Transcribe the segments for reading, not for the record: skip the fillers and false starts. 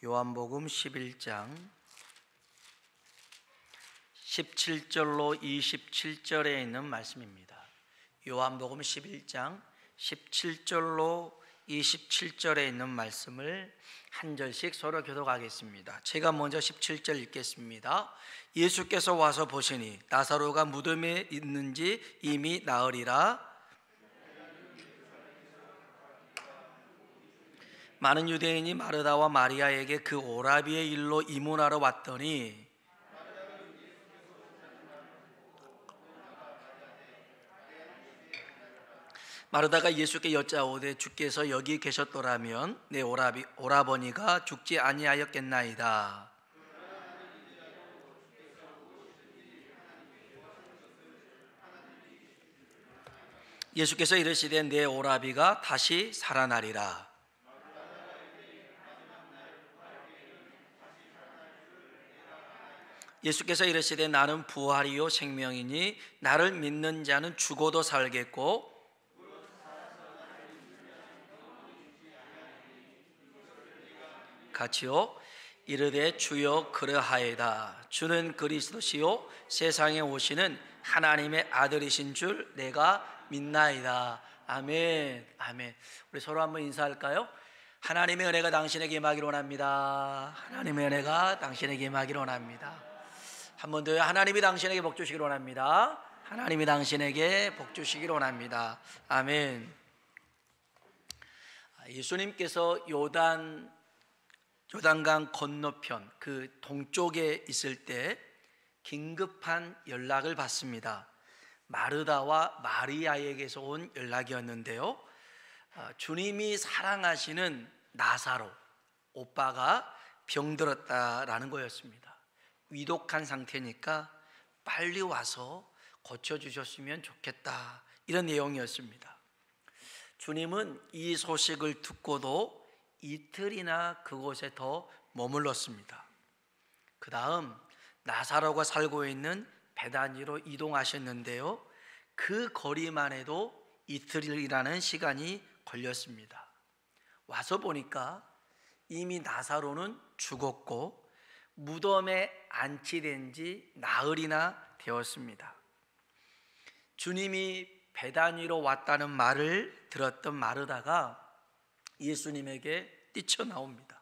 요한복음 11장 17절로 27절에 있는 말씀입니다. 요한복음 11장 17절로 27절에 있는 말씀을 한 절씩 서로 교독하겠습니다. 제가 먼저 17절 읽겠습니다. 예수께서 와서 보시니 나사로가 무덤에 있는지 이미 나으리라. 많은 유대인이 마르다와 마리아에게 그 오라비의 일로 이문하러 왔더니 마르다가 예수께 여짜오되 주께서 여기 계셨더라면 내 오라버니가 죽지 아니하였겠나이다. 예수께서 이르시되 내 오라비가 다시 살아나리라. 예수께서 이르시되 나는 부활이요 생명이니 나를 믿는 자는 죽어도 살겠고 같이요 이르되 주여 그러하이다. 주는 그리스도시요 세상에 오시는 하나님의 아들이신 줄 내가 믿나이다. 아멘. 아멘. 우리 서로 한번 인사할까요? 하나님의 은혜가 당신에게 임하기를 원합니다. 하나님의 은혜가 당신에게 임하기를 원합니다. 한 번 더요. 하나님이 당신에게 복 주시기를 원합니다. 하나님이 당신에게 복 주시기를 원합니다. 아멘. 예수님께서 요단강 건너편 그 동쪽에 있을 때 긴급한 연락을 받습니다. 마르다와 마리아에게서 온 연락이었는데요. 주님이 사랑하시는 나사로 오빠가 병들었다라는 거였습니다. 위독한 상태니까 빨리 와서 고쳐주셨으면 좋겠다, 이런 내용이었습니다. 주님은 이 소식을 듣고도 이틀이나 그곳에 더 머물렀습니다. 그 다음 나사로가 살고 있는 베다니로 이동하셨는데요, 그 거리만 해도 이틀이라는 시간이 걸렸습니다. 와서 보니까 이미 나사로는 죽었고 무덤에 안치된 지 나흘이나 되었습니다. 주님이 베다니로 왔다는 말을 들었던 마르다가 예수님에게 뛰쳐나옵니다.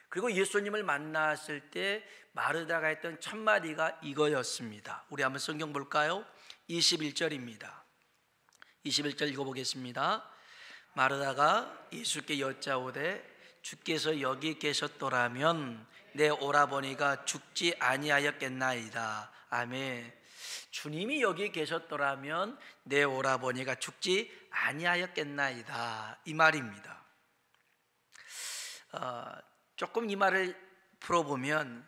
그리고 예수님을 만났을 때 마르다가 했던 첫 마디가 이거였습니다. 우리 한번 성경 볼까요? 21절입니다. 21절 읽어보겠습니다. 마르다가 예수께 여짜오되 주께서 여기 계셨더라면 내 오라버니가 죽지 아니하였겠나이다. 아멘. 주님이 여기 계셨더라면 내 오라버니가 죽지 아니하였겠나이다, 이 말입니다. 조금 이 말을 풀어보면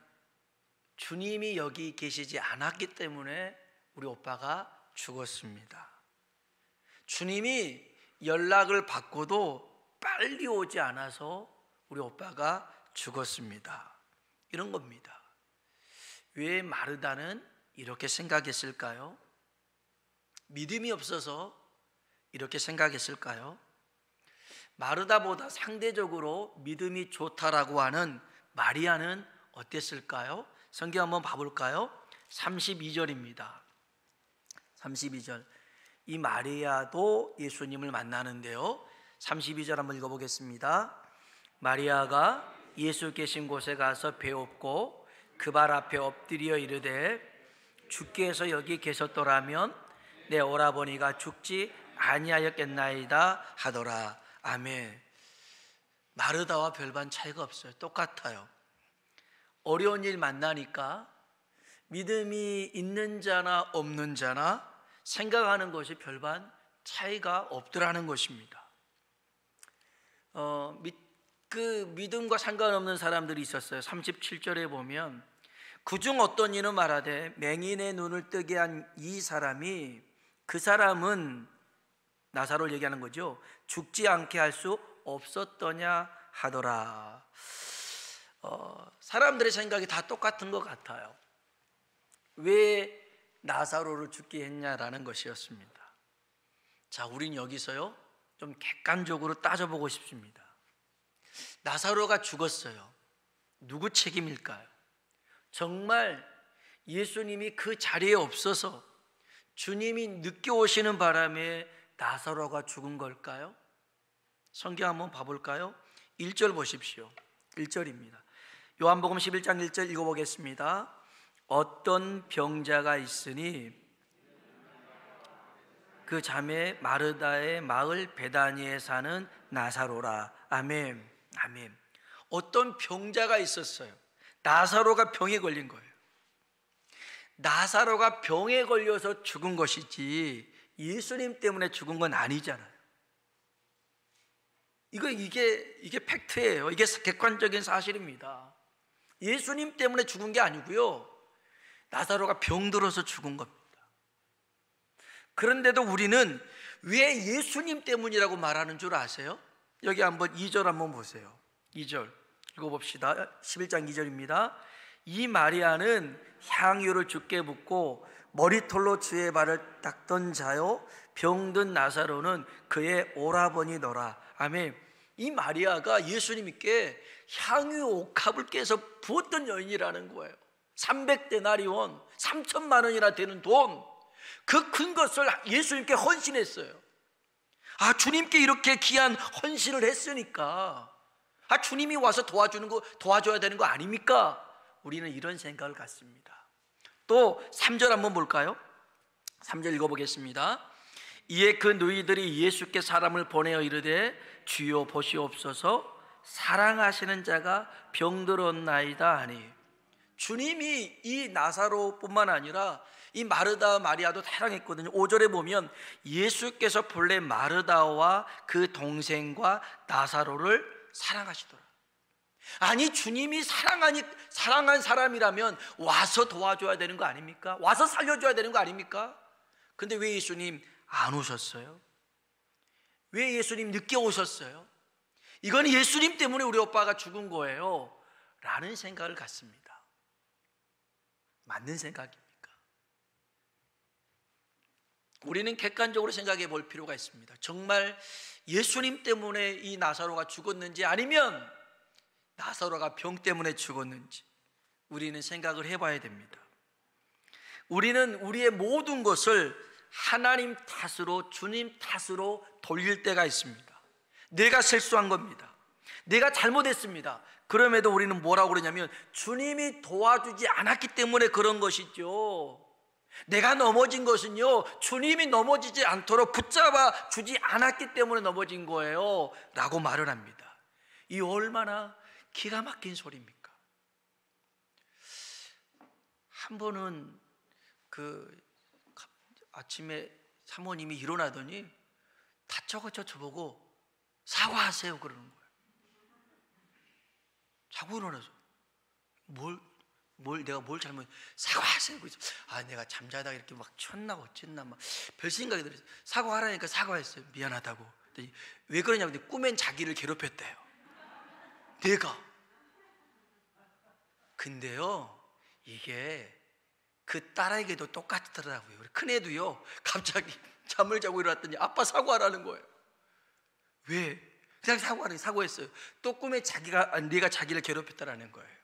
주님이 여기 계시지 않았기 때문에 우리 오빠가 죽었습니다. 주님이 연락을 받고도 빨리 오지 않아서 우리 오빠가 죽었습니다. 이런 겁니다. 왜 마르다는 이렇게 생각했을까요? 믿음이 없어서 이렇게 생각했을까요? 마르다보다 상대적으로 믿음이 좋다라고 하는 마리아는 어땠을까요? 성경 한번 봐볼까요? 32절입니다. 32절. 이 마리아도 예수님을 만나는데요, 32절 한번 읽어보겠습니다. 마리아가 예수 계신 곳에 가서 배웠고 그 발 앞에 엎드려 이르되 주께서 여기 계셨더라면 내 오라버니가 죽지 아니하였겠나이다 하더라. 아멘. 마르다와 별반 차이가 없어요. 똑같아요. 어려운 일 만나니까 믿음이 있는 자나 없는 자나 생각하는 것이 별반 차이가 없더라는 것입니다. 그 믿음과 상관없는 사람들이 있었어요. 37절에 보면 그중 어떤 이는 말하되 맹인의 눈을 뜨게 한 이 사람이, 그 사람은 나사로를 얘기하는 거죠, 죽지 않게 할 수 없었더냐 하더라. 사람들의 생각이 다 똑같은 것 같아요. 왜 나사로를 죽게 했냐라는 것이었습니다. 자, 우린 여기서요 좀 객관적으로 따져보고 싶습니다. 나사로가 죽었어요. 누구 책임일까요? 정말 예수님이 그 자리에 없어서 주님이 늦게 오시는 바람에 나사로가 죽은 걸까요? 성경 한번 봐볼까요? 1절 보십시오. 1절입니다. 요한복음 11장 1절 읽어보겠습니다. 어떤 병자가 있으니 그 자매 마르다의 마을 베다니에 사는 나사로라. 아멘. 아멘. 어떤 병자가 있었어요. 나사로가 병에 걸린 거예요. 나사로가 병에 걸려서 죽은 것이지 예수님 때문에 죽은 건 아니잖아요. 이게 팩트예요. 이게 객관적인 사실입니다. 예수님 때문에 죽은 게 아니고요, 나사로가 병들어서 죽은 겁니다. 그런데도 우리는 왜 예수님 때문이라고 말하는 줄 아세요? 여기 한번 2절 한번 보세요. 2절 읽어봅시다. 11장 2절입니다. 이 마리아는 향유를 주께 붓고 머리털로 주의 발을 닦던 자요, 병든 나사로는 그의 오라버니더라. 아멘. 이 마리아가 예수님께 향유 옥합을 깨서 부었던 여인이라는 거예요. 300데나리온 3천만 원이나 되는 돈, 그 큰 것을 예수님께 헌신했어요. 주님께 이렇게 귀한 헌신을 했으니까 주님이 와서 도와줘야 되는 거 아닙니까? 우리는 이런 생각을 갖습니다. 또 3절 한번 볼까요? 3절 읽어보겠습니다. 이에 그 누이들이 예수께 사람을 보내어 이르되 주여 보시옵소서, 사랑하시는 자가 병들었나이다 하니, 주님이 이 나사로뿐만 아니라 이 마르다 마리아도 사랑했거든요. 5절에 보면 예수께서 본래 마르다와 그 동생과 나사로를 사랑하시더라. 아니, 주님이 사랑한 사람이라면 와서 도와줘야 되는 거 아닙니까? 와서 살려줘야 되는 거 아닙니까? 근데 왜 예수님 안 오셨어요? 왜 예수님 늦게 오셨어요? 이건 예수님 때문에 우리 오빠가 죽은 거예요 라는 생각을 갖습니다. 맞는 생각입니까? 우리는 객관적으로 생각해 볼 필요가 있습니다. 정말 예수님 때문에 이 나사로가 죽었는지, 아니면 나사로가 병 때문에 죽었는지 우리는 생각을 해봐야 됩니다. 우리는 우리의 모든 것을 하나님 탓으로, 주님 탓으로 돌릴 때가 있습니다. 내가 실수한 겁니다. 내가 잘못했습니다. 그럼에도 우리는 뭐라고 그러냐면 주님이 도와주지 않았기 때문에 그런 것이죠. 내가 넘어진 것은요, 주님이 넘어지지 않도록 붙잡아 주지 않았기 때문에 넘어진 거예요 라고 말을 합니다. 이 얼마나 기가 막힌 소리입니까? 한 번은 아침에 사모님이 일어나더니 다쳐가지고 저보고 사과하세요 그러는 거예요. 자고 일어나서 내가 뭘 잘못, 사과하세요. 그래서 내가 잠자다가 이렇게 막 쳤나 어쨌나 막 별 생각이 들어서 사과하라니까 사과했어요. 미안하다고. 그랬더니 왜 그러냐고. 꿈엔 자기를 괴롭혔대요, 내가. 근데요, 이게 그 딸에게도 똑같더라고요. 큰애도요, 갑자기 잠을 자고 일어났더니 아빠 사과하라는 거예요. 왜? 그냥 사과했어요. 또 꿈에 내가 자기를 괴롭혔다라는 거예요.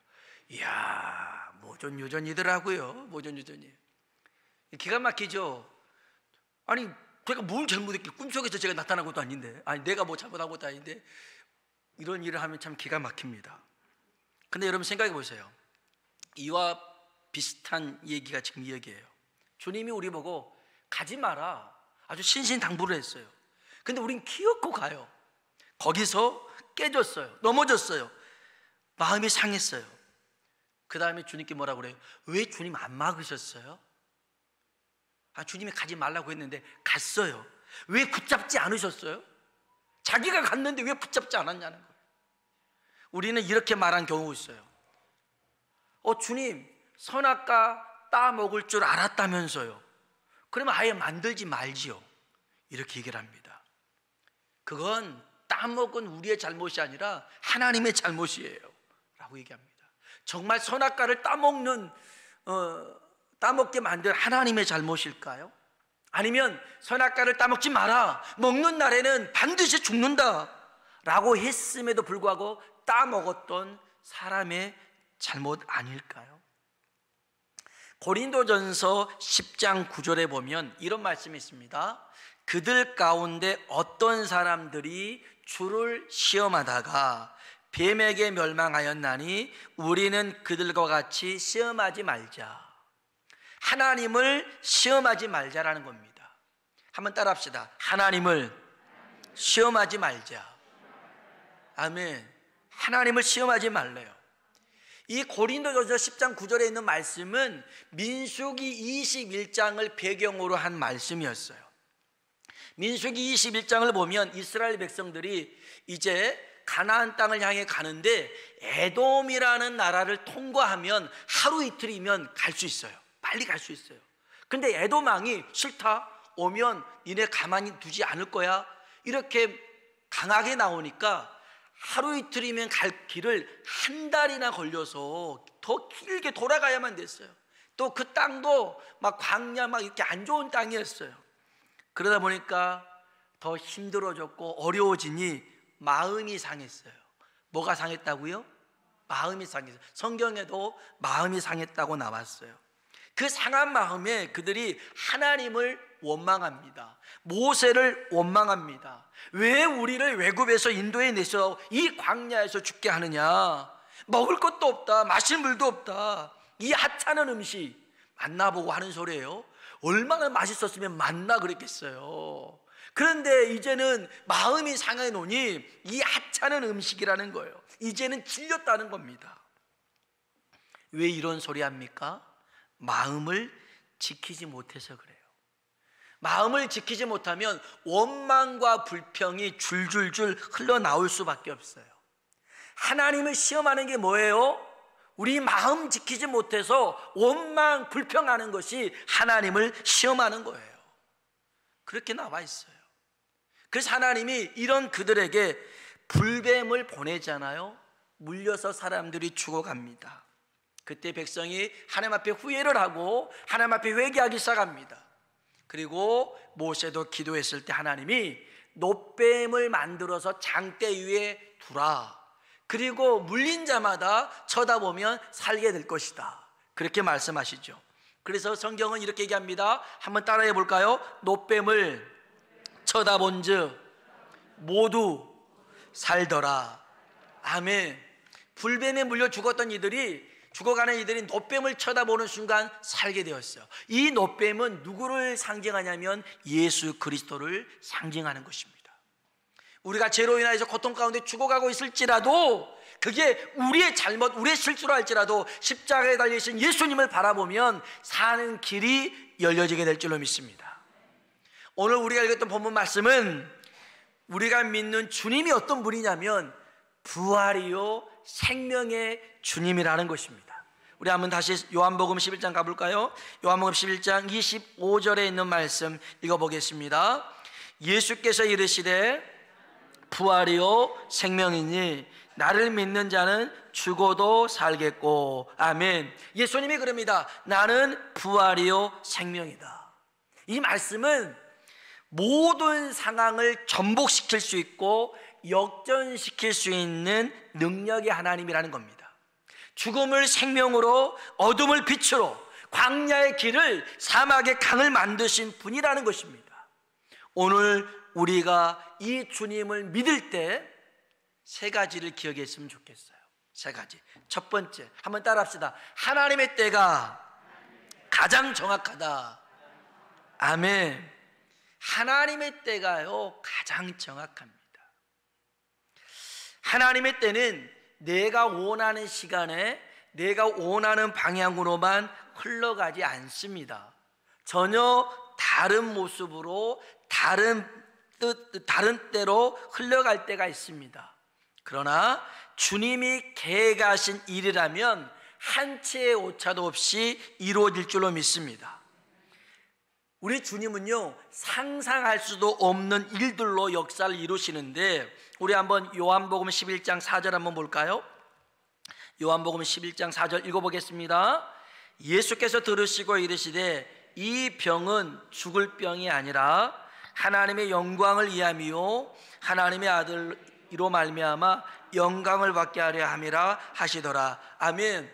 이야, 모존유전이더라고요. 모존유전이. 기가 막히죠. 아니, 제가 뭘 잘못했길래, 꿈속에서 제가 나타난 것도 아닌데, 내가 뭐 잘못한 것도 아닌데 이런 일을 하면 참 기가 막힙니다. 근데 여러분 생각해 보세요. 이와 비슷한 얘기가 지금 이 얘기예요. 주님이 우리 보고 가지 마라 아주 신신당부를 했어요. 근데 우린 기어코 가요. 거기서 깨졌어요. 넘어졌어요. 마음이 상했어요. 그 다음에 주님께 뭐라고 그래요? 왜 주님 안 막으셨어요? 주님이 가지 말라고 했는데 갔어요. 왜 붙잡지 않으셨어요? 자기가 갔는데 왜 붙잡지 않았냐는 거예요. 우리는 이렇게 말한 경우가 있어요. 주님, 선악과 따먹을 줄 알았다면서요. 그러면 아예 만들지 말지요. 이렇게 얘기를 합니다. 그건 따먹은 우리의 잘못이 아니라 하나님의 잘못이에요 라고 얘기합니다. 정말 선악과를 따먹게 만든 하나님의 잘못일까요? 아니면 선악과를 따먹지 마라, 먹는 날에는 반드시 죽는다 라고 했음에도 불구하고 따먹었던 사람의 잘못 아닐까요? 고린도전서 10장 9절에 보면 이런 말씀이 있습니다. 그들 가운데 어떤 사람들이 주를 시험하다가 뱀에게 멸망하였나니 우리는 그들과 같이 시험하지 말자. 하나님을 시험하지 말자라는 겁니다. 한번 따라합시다. 하나님을 시험하지 말자. 아멘. 하나님을 시험하지 말래요. 이 고린도전서 10장 9절에 있는 말씀은 민수기 21장을 배경으로 한 말씀이었어요. 민수기 21장을 보면 이스라엘 백성들이 이제 가나안 땅을 향해 가는데 에돔이라는 나라를 통과하면 하루 이틀이면 갈 수 있어요. 빨리 갈 수 있어요. 근데 에돔 왕이 싫다, 오면 니네 가만히 두지 않을 거야, 이렇게 강하게 나오니까 하루 이틀이면 갈 길을 한 달이나 걸려서 더 길게 돌아가야만 됐어요. 또 그 땅도 막 광야 막 이렇게 안 좋은 땅이었어요. 그러다 보니까 더 힘들어졌고 어려워지니 마음이 상했어요. 뭐가 상했다고요? 마음이 상했어요. 성경에도 마음이 상했다고 나왔어요. 그 상한 마음에 그들이 하나님을 원망합니다. 모세를 원망합니다. 왜 우리를 외국에서 인도에 내서 이 광야에서 죽게 하느냐? 먹을 것도 없다, 마실 물도 없다, 이 하찮은 음식 만나보고 하는 소리예요. 얼마나 맛있었으면 만나 그랬겠어요. 그런데 이제는 마음이 상해 놓으니 이 하찮은 음식이라는 거예요. 이제는 질렸다는 겁니다. 왜 이런 소리 합니까? 마음을 지키지 못해서 그래요. 마음을 지키지 못하면 원망과 불평이 줄줄줄 흘러나올 수밖에 없어요. 하나님을 시험하는 게 뭐예요? 우리 마음 지키지 못해서 원망, 불평하는 것이 하나님을 시험하는 거예요. 그렇게 나와 있어요. 그래서 하나님이 이런 그들에게 불뱀을 보내잖아요. 물려서 사람들이 죽어갑니다. 그때 백성이 하나님 앞에 후회를 하고 하나님 앞에 회개하기 시작합니다. 그리고 모세도 기도했을 때 하나님이 놋뱀을 만들어서 장대 위에 두라. 그리고 물린 자마다 쳐다보면 살게 될 것이다. 그렇게 말씀하시죠. 그래서 성경은 이렇게 얘기합니다. 한번 따라해 볼까요? 놋뱀을 쳐다본 즉 모두 살더라. 아멘. 불뱀에 물려 죽었던 죽어가는 이들이 놋뱀을 쳐다보는 순간 살게 되었어요. 이 놋뱀은 누구를 상징하냐면 예수 그리스도를 상징하는 것입니다. 우리가 죄로 인하여서 고통 가운데 죽어가고 있을지라도 그게 우리의 잘못, 우리의 실수로 할지라도 십자가에 달리신 예수님을 바라보면 사는 길이 열려지게 될 줄로 믿습니다. 오늘 우리가 읽었던 본문 말씀은 우리가 믿는 주님이 어떤 분이냐면 부활이요 생명의 주님이라는 것입니다. 우리 한번 다시 요한복음 11장 가볼까요? 요한복음 11장 25절에 있는 말씀 읽어보겠습니다. 예수께서 이르시되 부활이요 생명이니 나를 믿는 자는 죽어도 살겠고. 아멘. 예수님이 그럽니다. 나는 부활이요 생명이다. 이 말씀은 모든 상황을 전복시킬 수 있고 역전시킬 수 있는 능력의 하나님이라는 겁니다. 죽음을 생명으로, 어둠을 빛으로, 광야의 길을, 사막의 강을 만드신 분이라는 것입니다. 오늘 우리가 이 주님을 믿을 때 세 가지를 기억했으면 좋겠어요. 세 가지. 첫 번째, 한번 따라합시다. 하나님의 때가 가장 정확하다. 아멘. 하나님의 때가요 가장 정확합니다. 하나님의 때는 내가 원하는 시간에 내가 원하는 방향으로만 흘러가지 않습니다. 전혀 다른 모습으로 다른 때로 흘러갈 때가 있습니다. 그러나 주님이 계획하신 일이라면 한 치의 오차도 없이 이루어질 줄로 믿습니다. 우리 주님은요 상상할 수도 없는 일들로 역사를 이루시는데, 우리 한번 요한복음 11장 4절 한번 볼까요? 요한복음 11장 4절 읽어보겠습니다. 예수께서 들으시고 이르시되 이 병은 죽을 병이 아니라 하나님의 영광을 위함이요 하나님의 아들 이로 말미암아 영광을 받게 하려 함이라 하시더라. 아멘.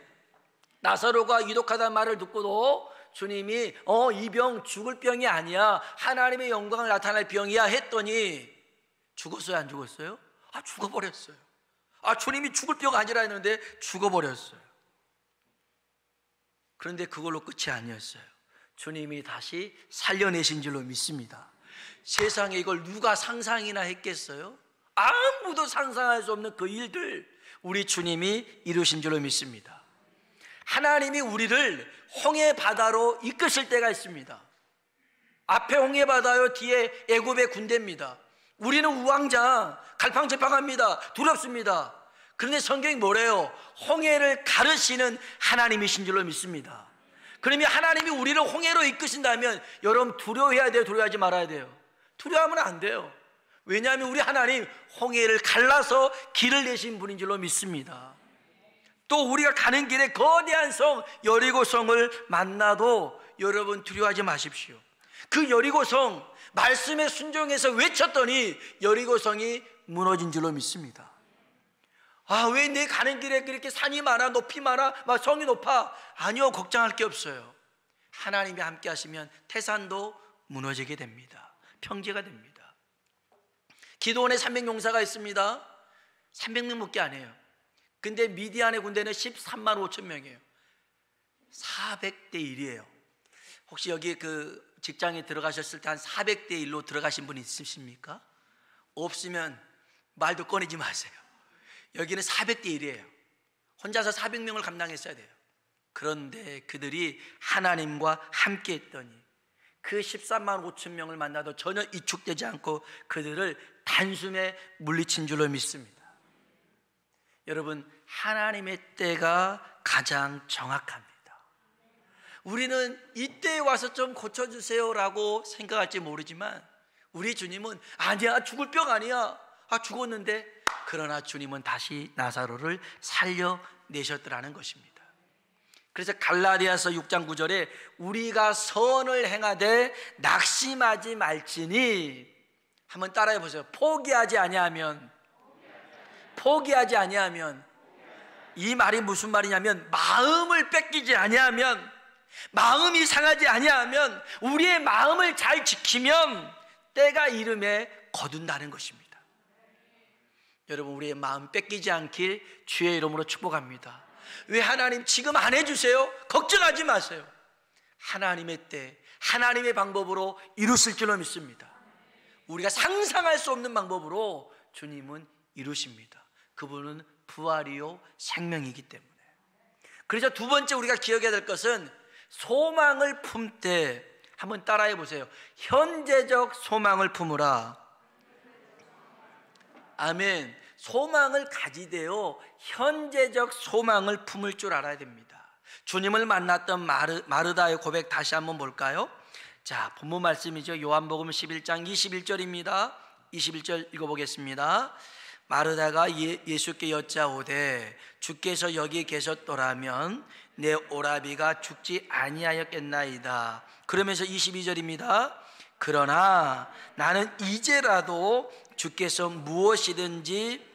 나사로가 이독하다는 말을 듣고도 주님이 이 병 죽을 병이 아니야, 하나님의 영광을 나타낼 병이야 했더니 죽었어요, 안 죽었어요? 죽어버렸어요. 주님이 죽을 병 아니라 했는데 죽어버렸어요. 그런데 그걸로 끝이 아니었어요. 주님이 다시 살려내신 줄로 믿습니다. 세상에 이걸 누가 상상이나 했겠어요? 아무도 상상할 수 없는 그 일들 우리 주님이 이루신 줄로 믿습니다. 하나님이 우리를 홍해 바다로 이끄실 때가 있습니다. 앞에 홍해 바다요, 뒤에 애굽의 군대입니다. 우리는 우왕좌왕 갈팡질팡합니다. 두렵습니다. 그런데 성경이 뭐래요? 홍해를 가르시는 하나님이신 줄로 믿습니다. 그러면 하나님이 우리를 홍해로 이끄신다면 여러분 두려워해야 돼요, 두려워하지 말아야 돼요? 두려워하면 안 돼요. 왜냐하면 우리 하나님 홍해를 갈라서 길을 내신 분인 줄로 믿습니다. 또 우리가 가는 길에 거대한 성 여리고성을 만나도 여러분 두려워하지 마십시오. 그 여리고성 말씀에 순종해서 외쳤더니 여리고성이 무너진 줄로 믿습니다. 왜 내 가는 길에 그렇게 산이 많아, 높이 많아, 막 성이 높아? 아니요, 걱정할 게 없어요. 하나님이 함께 하시면 태산도 무너지게 됩니다. 평지가 됩니다. 기도원에 300용사가 있습니다. 300명밖에 안 해요. 근데 미디안의 군대는 13만 5천 명이에요. 400대 1이에요. 혹시 여기 그 직장에 들어가셨을 때 한 400대 1로 들어가신 분 있으십니까? 없으면 말도 꺼내지 마세요. 여기는 400대 1이에요. 혼자서 400명을 감당했어야 돼요. 그런데 그들이 하나님과 함께 했더니 그 13만 5천 명을 만나도 전혀 이축되지 않고 그들을 단숨에 물리친 줄로 믿습니다. 여러분, 하나님의 때가 가장 정확합니다. 우리는 이때에 와서 좀 고쳐주세요라고 생각할지 모르지만 우리 주님은 아니야, 죽을 병 아니야, 죽었는데, 그러나 주님은 다시 나사로를 살려내셨더라는 것입니다. 그래서 갈라디아서 6장 9절에 우리가 선을 행하되 낙심하지 말지니, 한번 따라해 보세요. 포기하지 아니하면, 이 말이 무슨 말이냐면 마음을 뺏기지 아니하면, 마음이 상하지 아니하면, 우리의 마음을 잘 지키면 때가 이름에 거둔다는 것입니다. 여러분, 우리의 마음 뺏기지 않길 주의 이름으로 축복합니다. 왜 하나님 지금 안 해주세요? 걱정하지 마세요. 하나님의 때, 하나님의 방법으로 이루실 줄로 믿습니다. 우리가 상상할 수 없는 방법으로 주님은 이루십니다. 그분은 부활이요 생명이기 때문에. 그래서 두 번째 우리가 기억해야 될 것은 소망을 품되, 한번 따라해 보세요. 현재적 소망을 품으라. 아멘. 소망을 가지되어 현재적 소망을 품을 줄 알아야 됩니다. 주님을 만났던 마르다의 고백 다시 한번 볼까요? 자, 본문 말씀이죠. 요한복음 11장 21절입니다. 21절 읽어보겠습니다. 마르다가 예수께 여짜오되 주께서 여기 계셨더라면 내 오라비가 죽지 아니하였겠나이다. 그러면서 22절입니다. 그러나 나는 이제라도 주께서 무엇이든지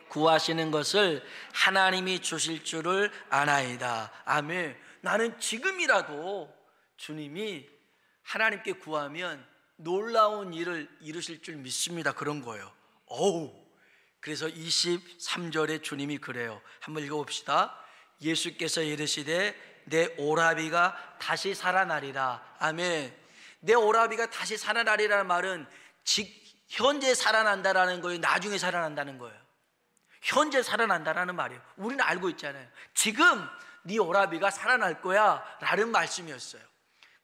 구하시는 것을 하나님이 주실 줄을 아나이다. 아멘. 나는 지금이라도 주님이 하나님께 구하면 놀라운 일을 이루실 줄 믿습니다. 그런 거예요. 그래서 23절에 주님이 그래요. 한번 읽어봅시다. 예수께서 이르시되 내 오라비가 다시 살아나리라. 아멘. 내 오라비가 다시 살아나리라는 말은 현재 살아난다라는 거예요? 나중에 살아난다는 거예요? 현재 살아난다라는 말이에요. 우리는 알고 있잖아요. 지금 네 오라비가 살아날 거야 라는 말씀이었어요.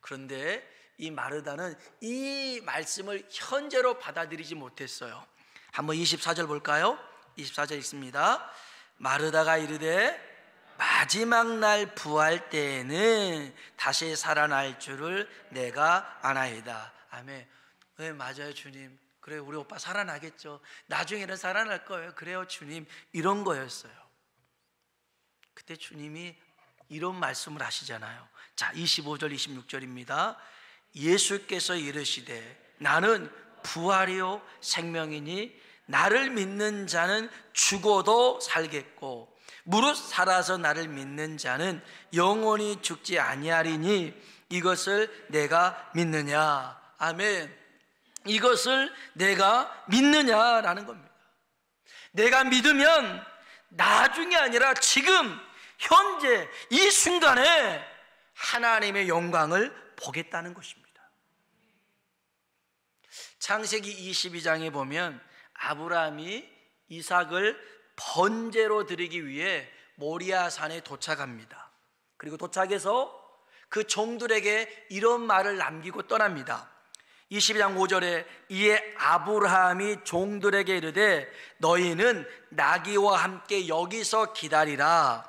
그런데 이 마르다는 이 말씀을 현재로 받아들이지 못했어요. 한번 24절 볼까요? 24절 읽습니다. 마르다가 이르되 마지막 날 부활 때에는 다시 살아날 줄을 내가 아나이다. 아멘. 네, 맞아요, 주님. 그래, 우리 오빠 살아나겠죠. 나중에는 살아날 거예요. 그래요, 주님. 이런 거였어요. 그때 주님이 이런 말씀을 하시잖아요. 자, 25절 26절입니다. 예수께서 이르시되 나는 부활이요 생명이니 나를 믿는 자는 죽어도 살겠고 무릇 살아서 나를 믿는 자는 영원히 죽지 아니하리니 이것을 내가 믿느냐. 아멘. 이것을 내가 믿느냐라는 겁니다. 내가 믿으면 나중이 아니라 지금 현재 이 순간에 하나님의 영광을 보겠다는 것입니다. 창세기 22장에 보면 아브라함이 이삭을 번제로 드리기 위해 모리아 산에 도착합니다. 그리고 도착해서 그 종들에게 이런 말을 남기고 떠납니다. 22장 5절에 이에 아브라함이 종들에게 이르되 너희는 나귀와 함께 여기서 기다리라.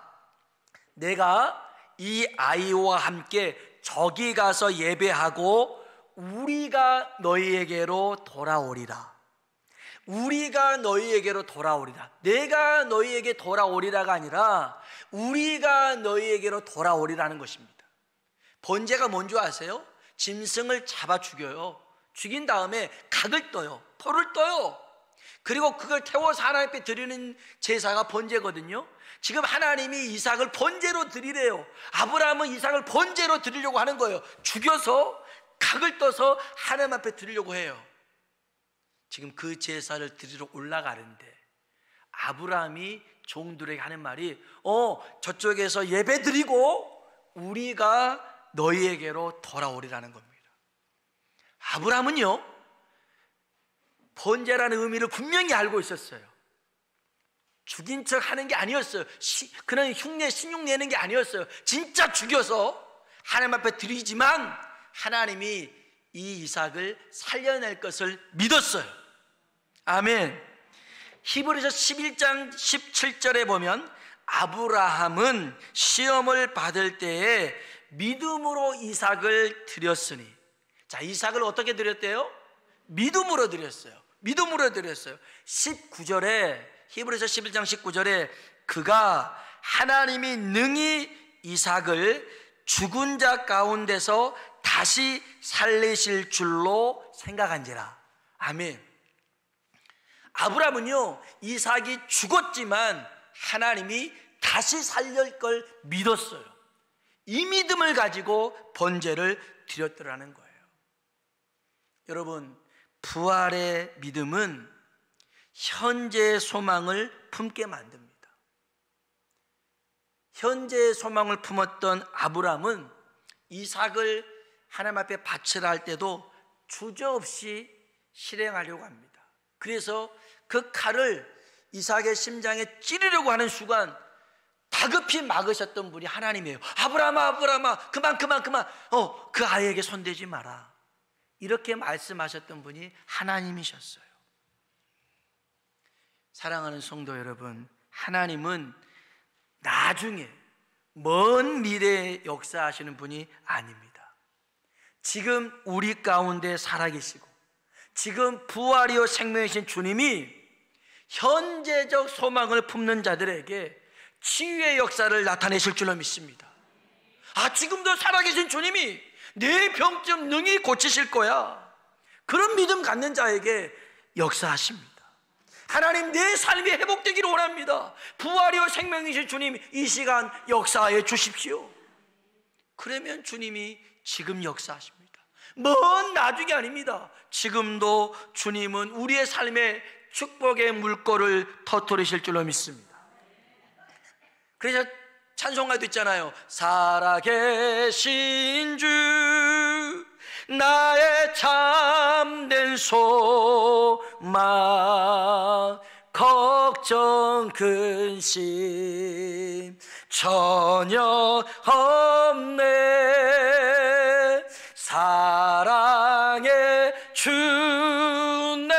내가 이 아이와 함께 저기 가서 예배하고 우리가 너희에게로 돌아오리라. 우리가 너희에게로 돌아오리라. 내가 너희에게 돌아오리라가 아니라 우리가 너희에게로 돌아오리라는 것입니다. 번제가 뭔지 아세요? 짐승을 잡아 죽여요. 죽인 다음에 각을 떠요. 토를 떠요. 그리고 그걸 태워서 하나님 앞에 드리는 제사가 번제거든요. 지금 하나님이 이삭을 번제로 드리래요. 아브라함은 이삭을 번제로 드리려고 하는 거예요. 죽여서 각을 떠서 하나님 앞에 드리려고 해요. 지금 그 제사를 드리러 올라가는데 아브라함이 종들에게 하는 말이 저쪽에서 예배 드리고 우리가 너희에게로 돌아오리라는 겁니다. 아브라함은요 번제라는 의미를 분명히 알고 있었어요. 죽인 척 하는 게 아니었어요. 그런 신용 내는 게 아니었어요. 진짜 죽여서 하나님 앞에 드리지만 하나님이 이 이삭을 살려낼 것을 믿었어요. 아멘. 히브리서 11장 17절에 보면 아브라함은 시험을 받을 때에 믿음으로 이삭을 드렸으니. 자, 이삭을 어떻게 드렸대요? 믿음으로 드렸어요. 믿음으로 드렸어요. 19절에 히브리서 11장 19절에 그가 하나님이 능히 이삭을 죽은 자 가운데서 다시 살리실 줄로 생각한지라. 아멘. 아브라함은요 이삭이 죽었지만 하나님이 다시 살릴 걸 믿었어요. 이 믿음을 가지고 번제를 드렸더라는 거예요. 여러분, 부활의 믿음은 현재의 소망을 품게 만듭니다. 현재의 소망을 품었던 아브라함은 이삭을 하나님 앞에 바치라 할 때도 주저없이 실행하려고 합니다. 그래서 그 칼을 이삭의 심장에 찌르려고 하는 순간 다급히 막으셨던 분이 하나님이에요. 아브라함아, 아브라함아, 그만. 그 아이에게 손대지 마라. 이렇게 말씀하셨던 분이 하나님이셨어요. 사랑하는 성도 여러분, 하나님은 나중에 먼 미래에 역사하시는 분이 아닙니다. 지금 우리 가운데 살아계시고 지금 부활이요 생명이신 주님이 현재적 소망을 품는 자들에게 치유의 역사를 나타내실 줄로 믿습니다. 지금도 살아계신 주님이 내 병점 능히 고치실 거야. 그런 믿음 갖는 자에게 역사하십니다. 하나님, 내 삶이 회복되기를 원합니다. 부활이요 생명이신 주님, 이 시간 역사해 주십시오. 그러면 주님이 지금 역사하십니다. 먼 나중이 아닙니다. 지금도 주님은 우리의 삶에 축복의 물꼬를 터뜨리실 줄로 믿습니다. 그래서 찬송가도 있잖아요. 살아계신 주 나의 참된 소망 걱정 근심 전혀 없네. 사랑의 주 내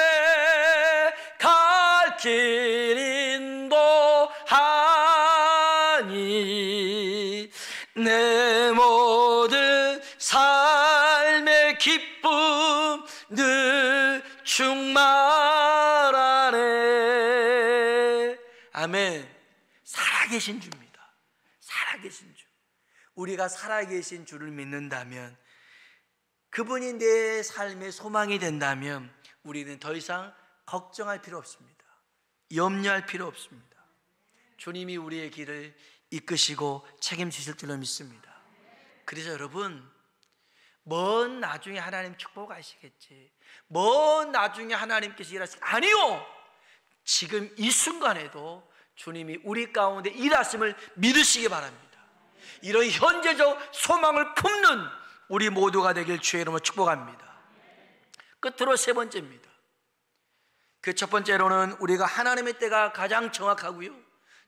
갈 길 인도하니 내 모든 삶의 기쁨 늘 충만하네. 아멘. 살아계신 주입니다. 살아계신 주. 우리가 살아계신 주를 믿는다면, 그분이 내 삶의 소망이 된다면 우리는 더 이상 걱정할 필요 없습니다. 염려할 필요 없습니다. 주님이 우리의 길을 이끄시고 책임지실 줄로 믿습니다. 그래서 여러분, 먼 나중에 하나님 축복하시겠지, 먼 나중에 하나님께서 일하시겠지, 아니요! 지금 이 순간에도 주님이 우리 가운데 일하심을 믿으시기 바랍니다. 이런 현재적 소망을 품는 우리 모두가 되길 주의 이름으로 축복합니다. 끝으로 세 번째입니다. 그 첫 번째로는 우리가 하나님의 때가 가장 정확하고요,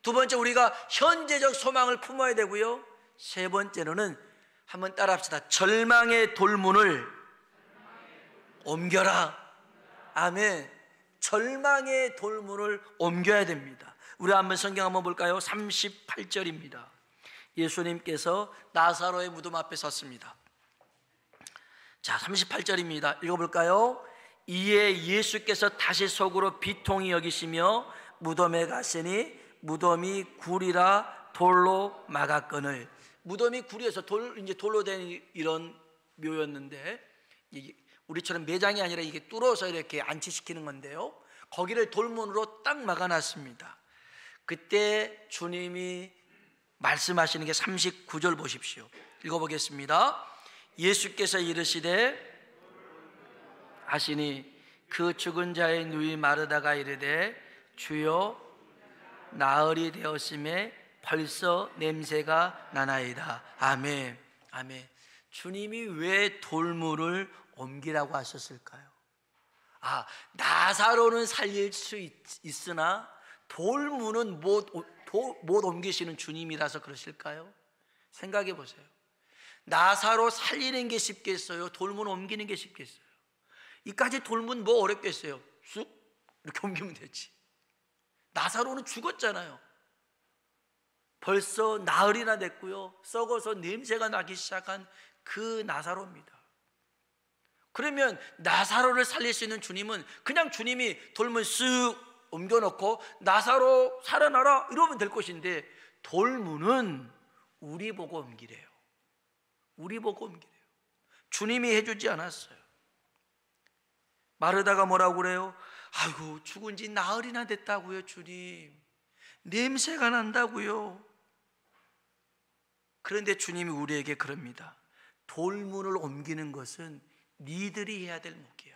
두 번째 우리가 현재적 소망을 품어야 되고요, 세 번째로는 한번 따라합시다. 절망의 돌문을 옮겨라. 아멘. 절망의 돌문을 옮겨야 됩니다. 우리 한번 성경 한번 볼까요? 38절입니다. 예수님께서 나사로의 무덤 앞에 섰습니다. 자, 38절입니다. 읽어볼까요? 이에 예수께서 다시 속으로 비통히 여기시며 무덤에 가시니 무덤이 굴이라 돌로 막았거늘. 무덤이 굴이어서 돌로 된 이런 묘였는데, 우리처럼 매장이 아니라 이게 뚫어서 이렇게 안치시키는 건데요, 거기를 돌문으로 딱 막아놨습니다. 그때 주님이 말씀하시는 게 39절 보십시오. 읽어보겠습니다. 예수께서 이르시되 하시니 그 죽은 자의 누이 마르다가 이르되 주여 나흘이 되었음에 벌써 냄새가 나나이다. 아멘. 아멘. 주님이 왜 돌문을 옮기라고 하셨을까요? 나사로는 살릴 수 있으나 돌문은 못 옮기시는 주님이라서 그러실까요? 생각해 보세요. 나사로 살리는 게 쉽겠어요? 돌문 옮기는 게 쉽겠어요? 이까지 돌문 뭐 어렵겠어요? 쑥 이렇게 옮기면 되지. 나사로는 죽었잖아요. 벌써 나흘이나 됐고요, 썩어서 냄새가 나기 시작한 그 나사로입니다. 그러면 나사로를 살릴 수 있는 주님은 그냥 주님이 돌문 쓱 옮겨놓고 나사로 살아나라 이러면 될 것인데, 돌문은 우리 보고 옮기래요. 우리 보고 옮기래요. 주님이 해주지 않았어요. 마르다가 뭐라고 그래요? 아이고, 죽은 지 나흘이나 됐다고요. 주님, 냄새가 난다고요. 그런데 주님이 우리에게 그럽니다. 돌문을 옮기는 것은 니들이 해야 될 몫이야.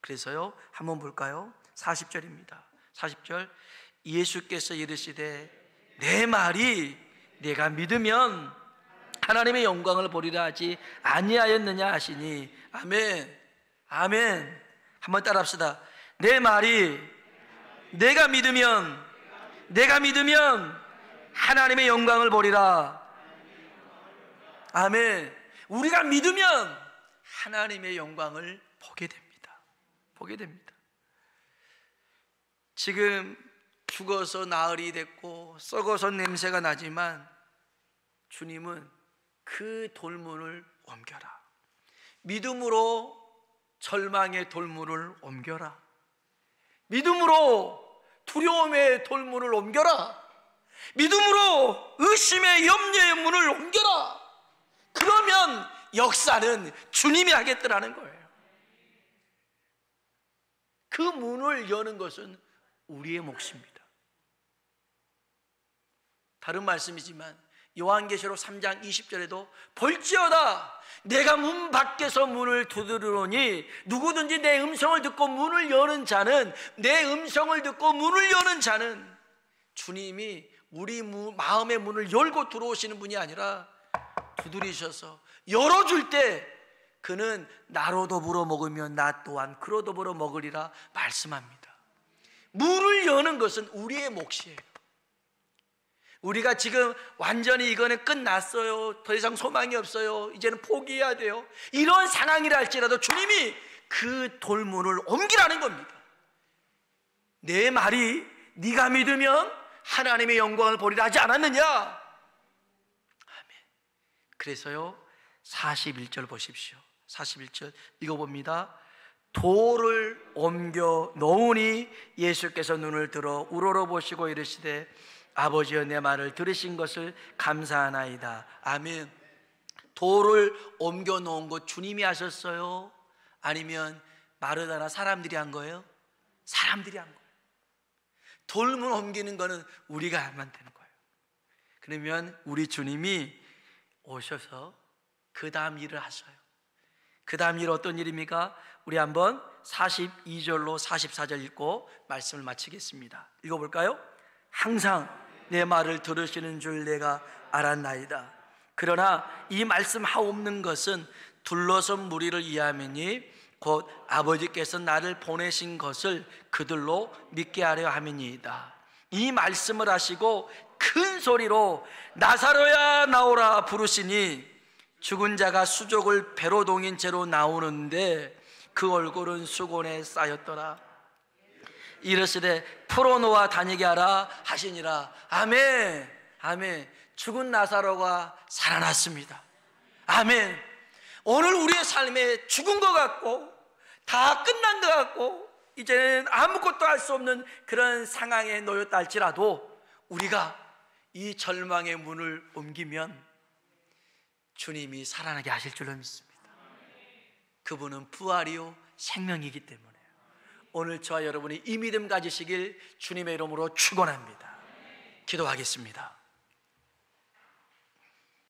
그래서요, 한번 볼까요? 40절입니다. 40절. 예수께서 이르시되 내 말이 내가 믿으면 하나님의 영광을 보리라 하지 아니하였느냐 하시니. 아멘. 아멘. 한번 따라합시다. 내 말이 내가 믿으면 하나님의 영광을 보리라. 아멘. 우리가 믿으면 하나님의 영광을 보게 됩니다. 보게 됩니다. 지금 죽어서 나흘이 됐고 썩어서 냄새가 나지만 주님은 그 돌문을 옮겨라. 믿음으로 절망의 돌문을 옮겨라. 믿음으로 두려움의 돌문을 옮겨라. 믿음으로 의심의 염려의 문을 옮겨라. 그러면 역사는 주님이 하겠더라는 거예요. 그 문을 여는 것은 우리의 몫입니다. 다른 말씀이지만 요한계시록 3장 20절에도 볼지어다 내가 문 밖에서 문을 두드리노니 누구든지 내 음성을 듣고 문을 여는 자는, 내 음성을 듣고 문을 여는 자는, 주님이 우리 마음의 문을 열고 들어오시는 분이 아니라 두드리셔서 열어줄 때 그는 나로 더불어 먹으면 나 또한 그로 더불어 먹으리라 말씀합니다. 문을 여는 것은 우리의 몫이에요. 우리가 지금 완전히 이거는 끝났어요, 더 이상 소망이 없어요, 이제는 포기해야 돼요, 이런 상황이라 할지라도 주님이 그 돌문을 옮기라는 겁니다. 내 말이 네가 믿으면 하나님의 영광을 보리라 하지 않았느냐. 아멘. 그래서요 41절 보십시오. 41절 읽어봅니다. 돌을 옮겨 놓으니 예수께서 눈을 들어 우러러 보시고 이르시되 아버지여 내 말을 들으신 것을 감사하나이다. 아멘. 돌을 옮겨 놓은 것 주님이 하셨어요? 아니면 마르다나 사람들이 한 거예요? 사람들이 한 거예요. 돌문 옮기는 거는 우리가 하면 되는 거예요. 그러면 우리 주님이 오셔서 그 다음 일을 하셔요. 그 다음 일 어떤 일입니까? 우리 한번 42절로 44절 읽고 말씀을 마치겠습니다. 읽어볼까요? 항상 내 말을 들으시는 줄 내가 알았나이다. 그러나 이 말씀하옵는 것은 둘러선 무리를 이해하미니 곧 아버지께서 나를 보내신 것을 그들로 믿게 하려 함이니이다. 이 말씀을 하시고 큰 소리로 나사로야 나오라 부르시니 죽은 자가 수족을 배로 동인 채로 나오는데 그 얼굴은 수건에 쌓였더라. 이르시되 풀어놓아 다니게 하라 하시니라. 아멘. 아멘. 죽은 나사로가 살아났습니다. 아멘. 오늘 우리의 삶에 죽은 것 같고 다 끝난 것 같고 이제는 아무것도 할 수 없는 그런 상황에 놓였다 할지라도 우리가 이 절망의 문을 옮기면 주님이 살아나게 하실 줄로 믿습니다. 그분은 부활이요 생명이기 때문에 오늘 저와 여러분이 이 믿음 가지시길 주님의 이름으로 축원합니다. 기도하겠습니다.